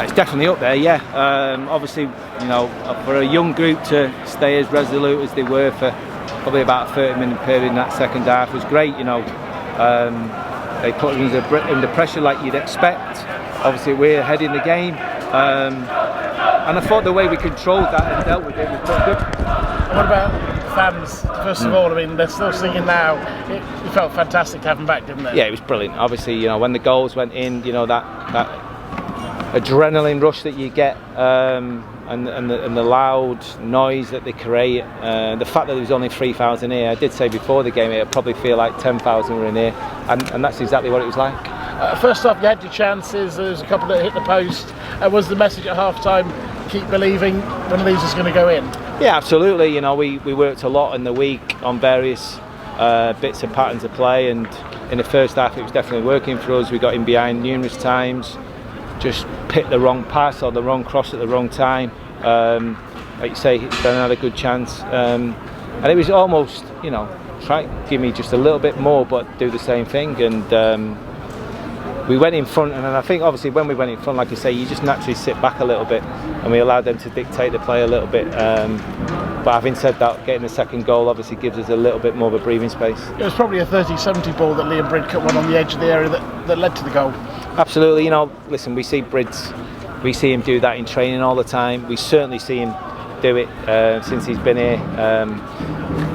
It's definitely up there, yeah. Obviously, you know, for a young group to stay as resolute as they were for probably about a 30-minute period in that second half was great, you know. They put us under pressure like you'd expect. Obviously, we're ahead in the game. And I thought the way we controlled that and dealt with it was quite good. What about fans? First of all, I mean, they're still singing now. It felt fantastic to have them back, didn't it? Yeah, it was brilliant. Obviously, you know, when the goals went in, you know, that adrenaline rush that you get, and the loud noise that they create, the fact that there was only 3,000 here. I did say before the game it'd probably feel like 10,000 were in here, and that's exactly what it was like. First off, you had your chances. There was a couple that hit the post. Was the message at half-time, keep believing one of these is going to go in? Yeah, absolutely. You know, we worked a lot in the week on various bits and patterns of play, and in the first half it was definitely working for us. We got in behind numerous times, just picked the wrong pass or the wrong cross at the wrong time. Like you say, Ben had a good chance, and it was almost, you know, try give me just a little bit more but do the same thing, and we went in front, and I think obviously when we went in front, like I say, you just naturally sit back a little bit and we allowed them to dictate the play a little bit, but having said that, getting the second goal obviously gives us a little bit more of a breathing space. It was probably a 30-70 ball that Liam Bridcut won on the edge of the area that led to the goal. Absolutely, you know, listen, we see Brids, we see him do that in training all the time. We certainly see him do it since he's been here.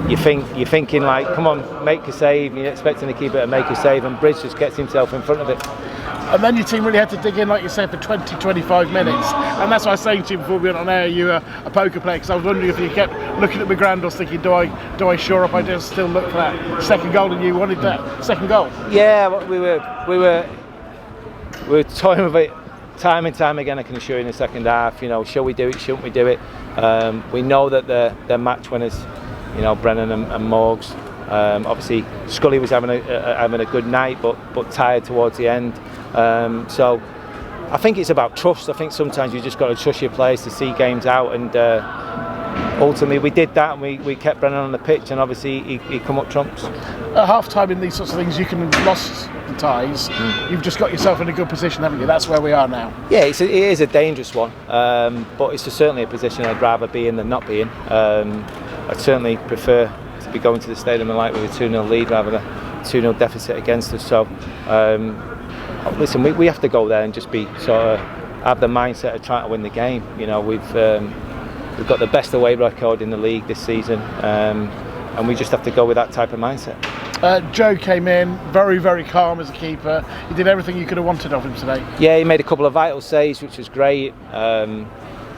You're thinking like, come on, make a save, and you're expecting the keeper to make a save, and Bridge just gets himself in front of it. And then your team really had to dig in, like you said, for 20-25 minutes. And that's what I was saying to you before we went on air, you were a poker player, because I was wondering if you kept looking at McGrandles thinking, do I shore up, I just still look for that second goal, and you wanted that second goal? Yeah, we were toying with it time and time again. I can assure you in the second half, you know, shall we do it, shouldn't we do it? We know that they're match winners, you know, Brennan and Morgs. Obviously Scully was having a good night, but tired towards the end. So I think it's about trust. I think sometimes you just got to trust your players to see games out, and ultimately we did that, and we kept Brennan on the pitch, and obviously he come up trumps. At half time in these sorts of things you can have lost the ties. You've just got yourself in a good position, haven't you? That's where we are now. Yeah, it is a dangerous one, but it's certainly a position I'd rather be in than not be in. I'd certainly prefer to be going to the stadium and like with a 2-0 lead rather than a 2-0 deficit against us. So listen, we have to go there and just be sort of have the mindset of trying to win the game. You know, we've got the best away record in the league this season, and we just have to go with that type of mindset. Joe came in very, very calm as a keeper. He did everything you could have wanted of him today. Yeah, he made a couple of vital saves, which was great.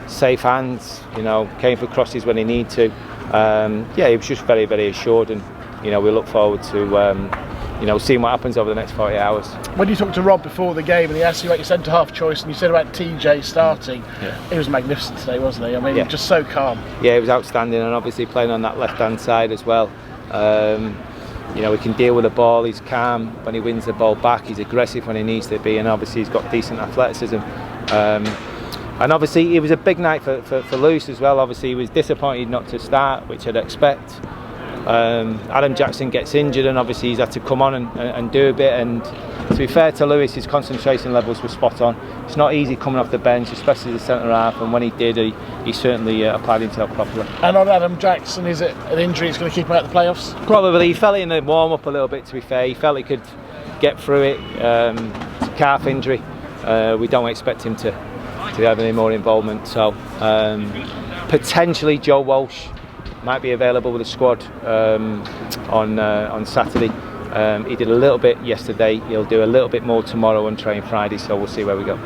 Safe hands, you know, came for crosses when he needed to. Yeah, he was just very, very assured, and you know, we look forward to you know, seeing what happens over the next 40 hours. When you talked to Rob before the game and he asked you about your centre-half choice, and you said about TJ starting, he was magnificent today, wasn't he? I mean, just so calm. Yeah, he was outstanding, and obviously playing on that left-hand side as well. You know, he can deal with the ball, he's calm when he wins the ball back, he's aggressive when he needs to be, and obviously he's got decent athleticism. And obviously it was a big night for Lewis as well. Obviously he was disappointed not to start, which I'd expect. Adam Jackson gets injured, and obviously he's had to come on and do a bit, and to be fair to Lewis, his concentration levels were spot on. It's not easy coming off the bench, especially the centre half, and when he did, he certainly applied himself properly. And on Adam Jackson, is it an injury that's going to keep him out of the playoffs? Probably. He felt it in the warm-up a little bit, to be fair. He felt he could get through it. It's a calf injury. We don't expect him to have any more involvement, so potentially Joe Walsh might be available with the squad on Saturday. He did a little bit yesterday, he'll do a little bit more tomorrow and train Friday, so we'll see where we go.